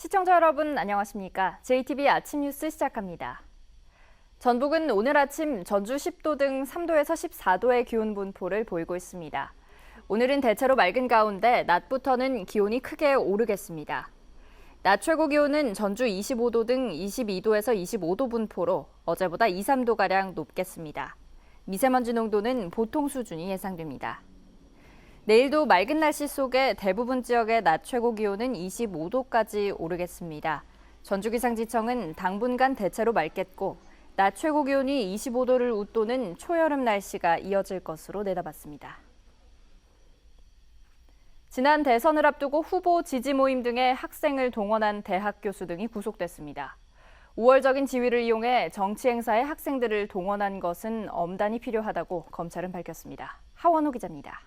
시청자 여러분 안녕하십니까? JTBC 아침 뉴스 시작합니다. 전북은 오늘 아침 전주 10도 등 3도에서 14도의 기온 분포를 보이고 있습니다. 오늘은 대체로 맑은 가운데 낮부터는 기온이 크게 오르겠습니다. 낮 최고 기온은 전주 25도 등 22도에서 25도 분포로 어제보다 2, 3도가량 높겠습니다. 미세먼지 농도는 보통 수준이 예상됩니다. 내일도 맑은 날씨 속에 대부분 지역의 낮 최고 기온은 25도까지 오르겠습니다. 전주기상지청은 당분간 대체로 맑겠고 낮 최고 기온이 25도를 웃도는 초여름 날씨가 이어질 것으로 내다봤습니다. 지난 대선을 앞두고 후보 지지 모임 등의 학생을 동원한 대학 교수 등이 구속됐습니다. 우월적인 지위를 이용해 정치 행사에 학생들을 동원한 것은 엄단이 필요하다고 검찰은 밝혔습니다. 하원호 기자입니다.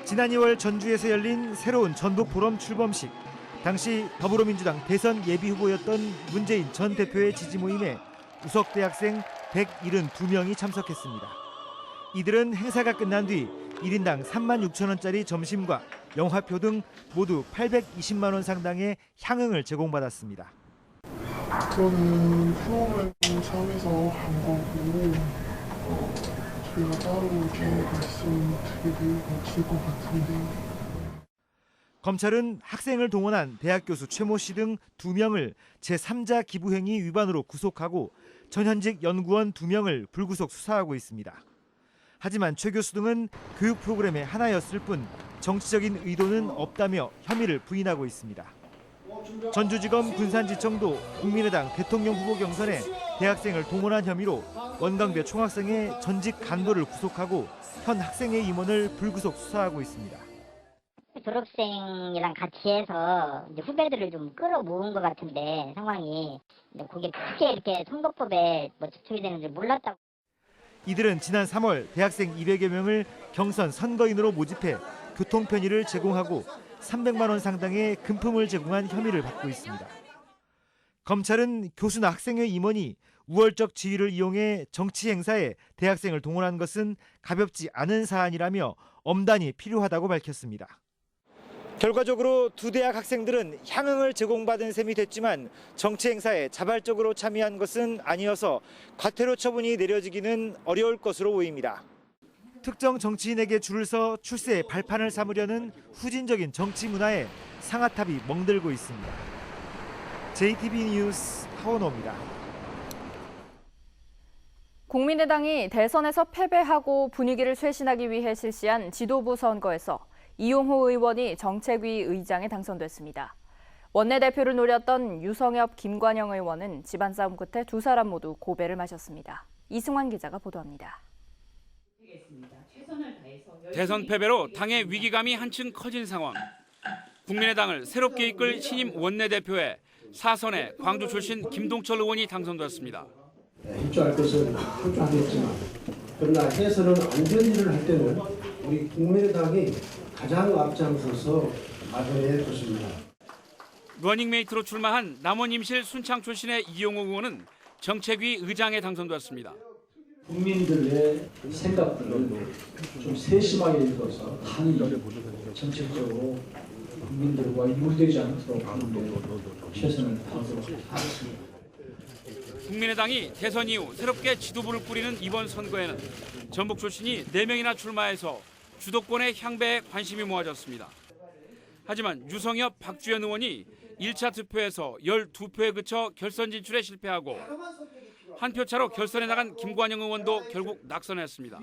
지난 2월 전주에서 열린 새로운 전북 포럼 출범식. 당시 더불어민주당 대선 예비 후보였던 문재인 전 대표의 지지 모임에 우석 대학생 172명이 참석했습니다. 이들은 행사가 끝난 뒤 1인당 36,000원짜리 점심과 영화표 등 모두 820만 원 상당의 향응을 제공받았습니다. 저는 프로그램 상에서 한 거고 저희가 따로 계획 있으면 되게 없을 것 같은데. 검찰은 학생을 동원한 대학 교수 최모 씨 등 2명을 제3자 기부행위 위반으로 구속하고 전현직 연구원 2명을 불구속 수사하고 있습니다. 하지만 최 교수 등은 그 프로그램의 하나였을 뿐 정치적인 의도는 없다며 혐의를 부인하고 있습니다. 전주지검 군산지청도 국민의당 대통령 후보 경선에 대학생을 동원한 혐의로 원광대 총학생회 전직 간부를 구속하고 현 학생회 임원을 불구속 수사하고 있습니다. 졸업생이랑 같이 해서 이제 후배들을 좀 끌어모은 것 같은데 상황이 그게 크게 이렇게 선거법에 저촉이 되는 줄 몰랐다고. 이들은 지난 3월 대학생 200여 명을 경선 선거인으로 모집해 교통 편의를 제공하고 300만 원 상당의 금품을 제공한 혐의를 받고 있습니다. 검찰은 교수나 학생회 임원이 우월적 지위를 이용해 정치 행사에 대학생을 동원한 것은 가볍지 않은 사안이라며 엄단이 필요하다고 밝혔습니다. 결과적으로 두 대학 학생들은 향응을 제공받은 셈이 됐지만 정치 행사에 자발적으로 참여한 것은 아니어서 과태료 처분이 내려지기는 어려울 것으로 보입니다. 특정 정치인에게 줄을 서 출세의 발판을 삼으려는 후진적인 정치 문화에 상아탑이 멍들고 있습니다. JTBC 뉴스 하원호입니다. 국민의당이 대선에서 패배하고 분위기를 쇄신하기 위해 실시한 지도부 선거에서 이용호 의원이 정책위 의장에 당선됐습니다. 원내대표를 노렸던 유성엽, 김관영 의원은 집안 싸움 끝에 두 사람 모두 고배를 마셨습니다. 이승환 기자가 보도합니다. 대선 패배로 당의 위기감이 한층 커진 상황. 국민의당을 새롭게 이끌 신임 원내대표에 사선의 광주 출신 김동철 의원이 당선됐습니다. 협조할 것은 협조하겠지만 그러나 해서는 안전일을 할 때는 우리 국민의당이 가장 앞장서서 마련해 뒀습니다. 러닝메이트로 출마한 남원임실 순창 출신의 이용호 의원은 정책위 의장에 당선됐습니다. 국민들의 생각들을 좀 세심하게 읽어서 한이 정책적으로 국민들과 유리되지 않도록 하는 데 최선을 다하도록 하겠습니다. 국민의당이 대선 이후 새롭게 지도부를 꾸리는 이번 선거에는 전북 출신이 4명이나 출마해서 주도권의 향배에 관심이 모아졌습니다. 하지만 유성엽, 박주현 의원이 1차 투표에서 12표에 그쳐 결선 진출에 실패하고 한 표 차로 결선에 나간 김관영 의원도 결국 낙선했습니다.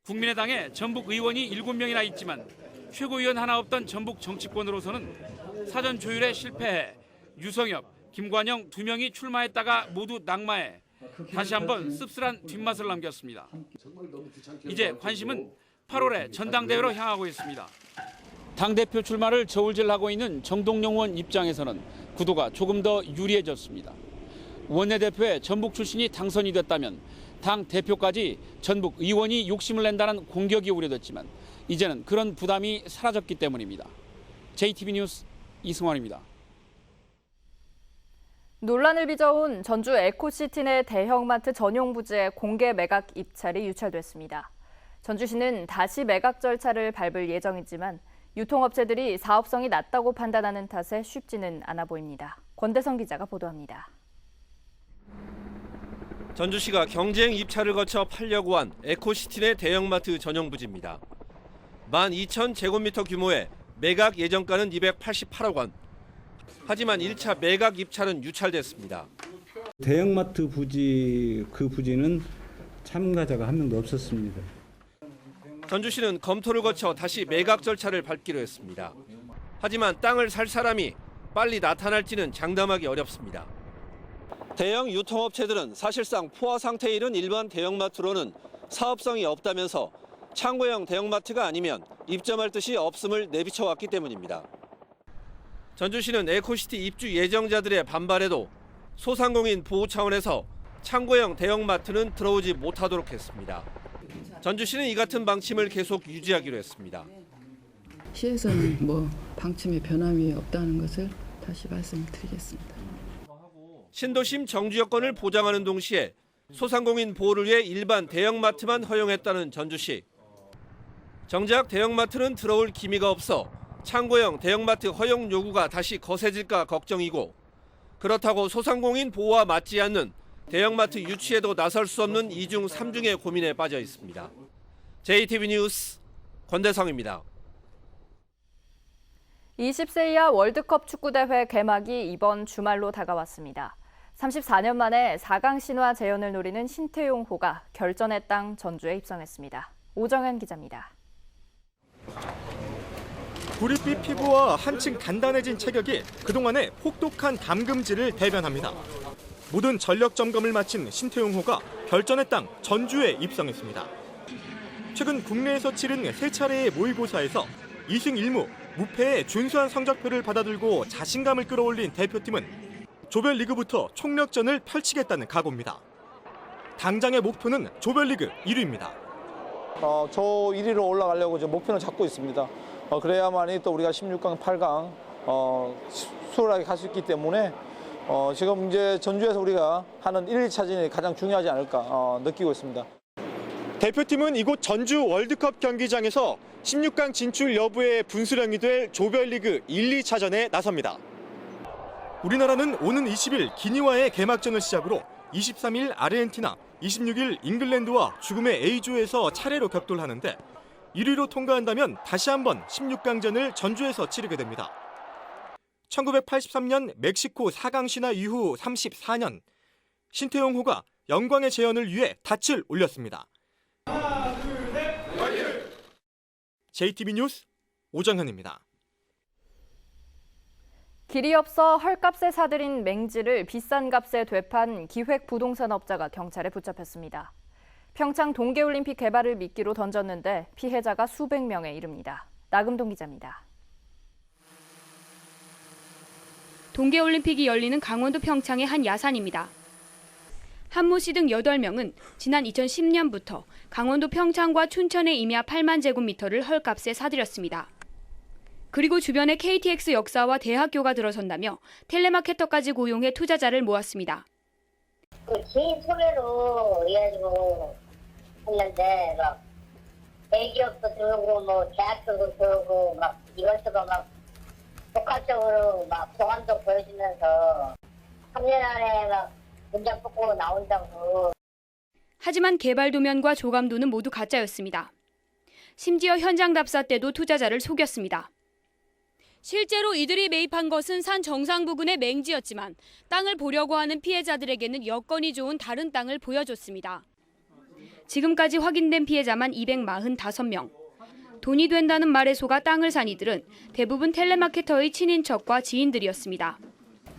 국민의당에 전북 의원이 7명이나 있지만 최고위원 하나 없던 전북 정치권으로서는 사전 조율에 실패해 유성엽, 김관영 2명이 출마했다가 모두 낙마해 다시 한번 씁쓸한 뒷맛을 남겼습니다. 이제 관심은 8월에 전당대회로 향하고 있습니다. 당대표 출마를 저울질하고 있는 정동영 의원 입장에서는 구도가 조금 더 유리해졌습니다. 원내대표에 전북 출신이 당선이 됐다면 당 대표까지 전북 의원이 욕심을 낸다는 공격이 우려됐지만 이제는 그런 부담이 사라졌기 때문입니다. JTBC 뉴스 이승환입니다. 논란을 빚어온 전주 에코시티 내 대형마트 전용 부지의 공개 매각 입찰이 유찰됐습니다. 전주시는 다시 매각 절차를 밟을 예정이지만 유통업체들이 사업성이 낮다고 판단하는 탓에 쉽지는 않아 보입니다. 권대성 기자가 보도합니다. 전주시가 경쟁 입찰을 거쳐 팔려고 한 에코시티 내 대형마트 전용 부지입니다. 12,000제곱미터 규모의 매각 예정가는 288억 원. 하지만 1차 매각 입찰은 유찰됐습니다. 대형마트 부지 그 부지는 참가자가 한 명도 없었습니다. 전주시는 검토를 거쳐 다시 매각 절차를 밟기로 했습니다. 하지만 땅을 살 사람이 빨리 나타날지는 장담하기 어렵습니다. 대형 유통업체들은 사실상 포화 상태에 이른 일반 대형마트로는 사업성이 없다면서 창고형 대형마트가 아니면 입점할 뜻이 없음을 내비쳐왔기 때문입니다. 전주시는 에코시티 입주 예정자들의 반발에도 소상공인 보호 차원에서 창고형 대형마트는 들어오지 못하도록 했습니다. 전주시는 이 같은 방침을 계속 유지하기로 했습니다. 시에서는 방침에 변함이 없다는 것을 다시 말씀드리겠습니다. 신도심 정주 여건을 보장하는 동시에 소상공인 보호를 위해 일반 대형마트만 허용했다는 전주시. 정작 대형마트는 들어올 기미가 없어 창고형 대형마트 허용 요구가 다시 거세질까 걱정이고, 그렇다고 소상공인 보호와 맞지 않는 대형마트 유치에도 나설 수 없는 2중 3중의 고민에 빠져 있습니다. JTB 뉴스 권대성입니다. 20세 이하 월드컵 축구대회 개막이 이번 주말로 다가왔습니다. 34년 만에 4강 신화 재현을 노리는 신태용호가 결전의 땅 전주에 입성했습니다. 오정현 기자입니다. 구릿빛 피부와 한층 단단해진 체격이 그동안의 혹독한 감금질을 대변합니다. 모든 전력 점검을 마친 신태용호가 결전의 땅 전주에 입성했습니다. 최근 국내에서 치른 3차례의 모의고사에서 2승 1무, 무패의 준수한 성적표를 받아들고 자신감을 끌어올린 대표팀은 조별리그부터 총력전을 펼치겠다는 각오입니다. 당장의 목표는 조별리그 1위입니다. 저 1위로 올라가려고 지금 목표는 잡고 있습니다. 그래야만이 또 우리가 16강, 8강 수월하게 갈 수 있기 때문에 지금 이제 전주에서 우리가 하는 1, 2차전이 가장 중요하지 않을까 느끼고 있습니다. 대표팀은 이곳 전주 월드컵 경기장에서 16강 진출 여부의 분수령이 될 조별리그 1, 2차전에 나섭니다. 우리나라는 오는 20일 기니와의 개막전을 시작으로 23일 아르헨티나, 26일 잉글랜드와 죽음의 A조에서 차례로 격돌하는데 1위로 통과한다면 다시 한번 16강전을 전주에서 치르게 됩니다. 1983년 멕시코 4강 신화 이후 34년, 신태용호가 영광의 재현을 위해 닻을 올렸습니다. JTB 뉴스 오정현입니다. 길이 없어 헐값에 사들인 맹지를 비싼 값에 되판 기획부동산업자가 경찰에 붙잡혔습니다. 평창 동계올림픽 개발을 미끼로 던졌는데 피해자가 수백 명에 이릅니다. 나금동 기자입니다. 동계올림픽이 열리는 강원도 평창의 한 야산입니다. 한모 씨 등 8명은 지난 2010년부터 강원도 평창과 춘천의 임야 8만 제곱미터를 헐값에 사들였습니다. 그리고 주변에 KTX 역사와 대학교가 들어선다며 텔레마케터까지 고용해 투자자를 모았습니다. 개인 소개로 해가지고 했는데 대기업도 들어오고 대학교도 들어오고 이것저것 복합적으로 보안도 보여주면서 3년 안에 문장 뽑고 나온다고. 하지만 개발 도면과 조감도는 모두 가짜였습니다. 심지어 현장 답사 때도 투자자를 속였습니다. 실제로 이들이 매입한 것은 산 정상 부근의 맹지였지만 땅을 보려고 하는 피해자들에게는 여건이 좋은 다른 땅을 보여줬습니다. 지금까지 확인된 피해자만 245명. 돈이 된다는 말에 속아 땅을 산 이들은 대부분 텔레마케터의 친인척과 지인들이었습니다.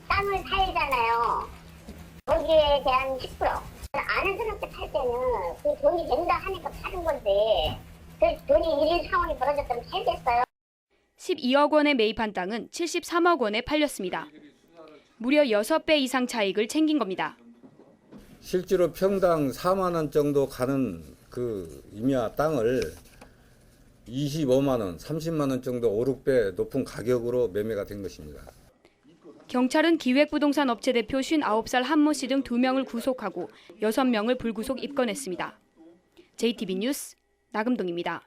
땅을 사야잖아요. 거기에 대한 10%. 아는 사람한테 팔 때는 그 돈이 된다 하니까 파는 건데 그 돈이 이런 상황이 벌어졌다면 살겠어요. 12억 원에 매입한 땅은 73억 원에 팔렸습니다. 무려 6배 이상 차익을 챙긴 겁니다. 실제로 평당 4만 원 정도 가는 그 임야 땅을 25만 원, 30만 원 정도 5, 6배 높은 가격으로 매매가 된 것입니다. 경찰은 기획부동산 업체 대표 59살 한모 씨 등 2명을 구속하고 6명을 불구속 입건했습니다. JTB 뉴스 나금동입니다.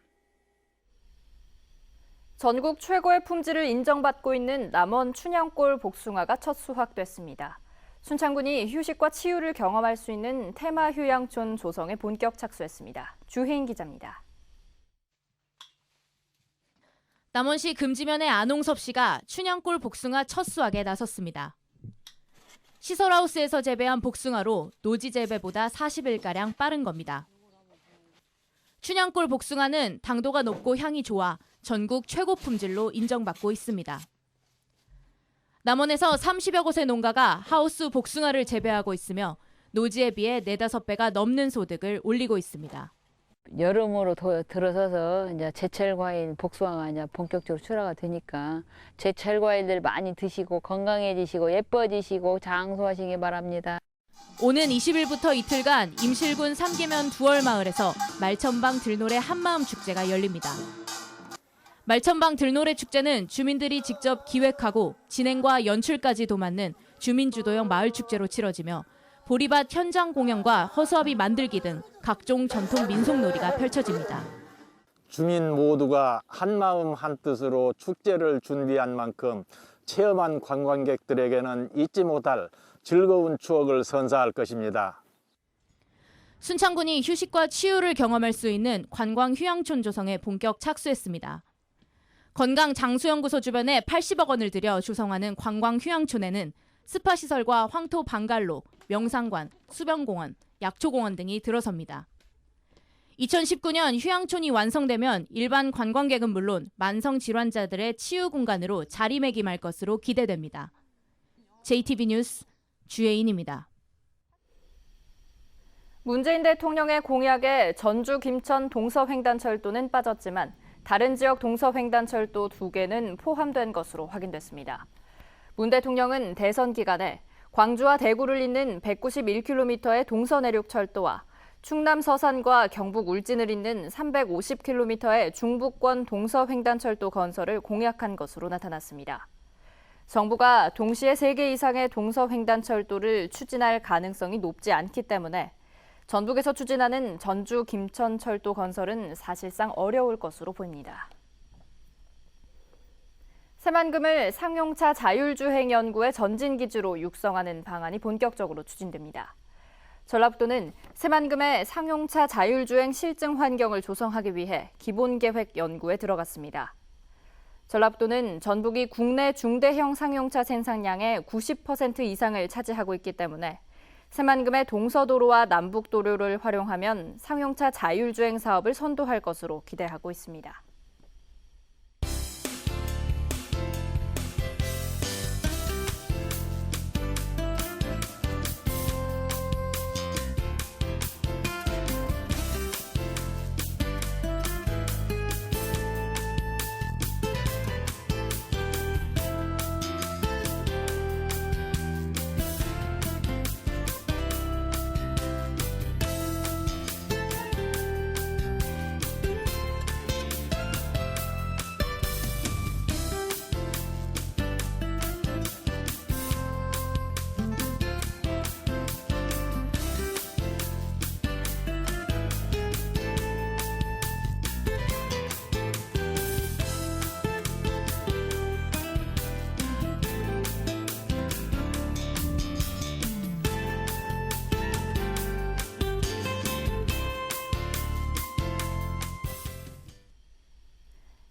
전국 최고의 품질을 인정받고 있는 남원 춘향골 복숭아가 첫 수확됐습니다. 순창군이 휴식과 치유를 경험할 수 있는 테마 휴양촌 조성에 본격 착수했습니다. 주혜인 기자입니다. 남원시 금지면의 안홍섭 씨가 춘향골 복숭아 첫 수확에 나섰습니다. 시설하우스에서 재배한 복숭아로 노지 재배보다 40일가량 빠른 겁니다. 춘향골 복숭아는 당도가 높고 향이 좋아 전국 최고 품질로 인정받고 있습니다. 남원에서 30여 곳의 농가가 하우스 복숭아를 재배하고 있으며 노지에 비해 4-5배가 넘는 소득을 올리고 있습니다. 여름으로 들어서서 이제 제철 과일 복숭아가 이제 본격적으로 출하가 되니까 제철 과일들 많이 드시고 건강해지시고 예뻐지시고 장수하시기 바랍니다. 오는 20일부터 이틀간 임실군 삼계면 두월마을에서 말천방 들노래 한마음 축제가 열립니다. 말천방 들노래 축제는 주민들이 직접 기획하고 진행과 연출까지도 맡는 주민주도형 마을축제로 치러지며 보리밭 현장 공연과 허수아비 만들기 등 각종 전통 민속놀이가 펼쳐집니다. 주민 모두가 한마음 한뜻으로 축제를 준비한 만큼 체험한 관광객들에게는 잊지 못할 즐거운 추억을 선사할 것입니다. 순창군이 휴식과 치유를 경험할 수 있는 관광 휴양촌 조성에 본격 착수했습니다. 건강장수연구소 주변에 80억 원을 들여 조성하는 관광 휴양촌에는 스파시설과 황토 방갈로, 명상관, 수변공원, 약초공원 등이 들어섭니다. 2019년 휴양촌이 완성되면 일반 관광객은 물론 만성질환자들의 치유 공간으로 자리매김할 것으로 기대됩니다. JTB 뉴스 주혜인입니다. 문재인 대통령의 공약에 전주 김천 동서횡단철도는 빠졌지만 다른 지역 동서횡단철도 2개는 포함된 것으로 확인됐습니다. 문 대통령은 대선 기간에 광주와 대구를 잇는 191km의 동서내륙철도와 충남 서산과 경북 울진을 잇는 350km의 중부권 동서횡단철도 건설을 공약한 것으로 나타났습니다. 정부가 동시에 3개 이상의 동서횡단철도를 추진할 가능성이 높지 않기 때문에 전북에서 추진하는 전주 김천철도 건설은 사실상 어려울 것으로 보입니다. 새만금을 상용차 자율주행 연구의 전진기지로 육성하는 방안이 본격적으로 추진됩니다. 전라북도는 새만금의 상용차 자율주행 실증 환경을 조성하기 위해 기본계획 연구에 들어갔습니다. 전라북도는 전북이 국내 중대형 상용차 생산량의 90% 이상을 차지하고 있기 때문에 새만금의 동서도로와 남북도로를 활용하면 상용차 자율주행 사업을 선도할 것으로 기대하고 있습니다.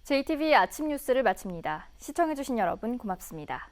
JTB 아침 뉴스를 마칩니다. 시청해주신 여러분 고맙습니다.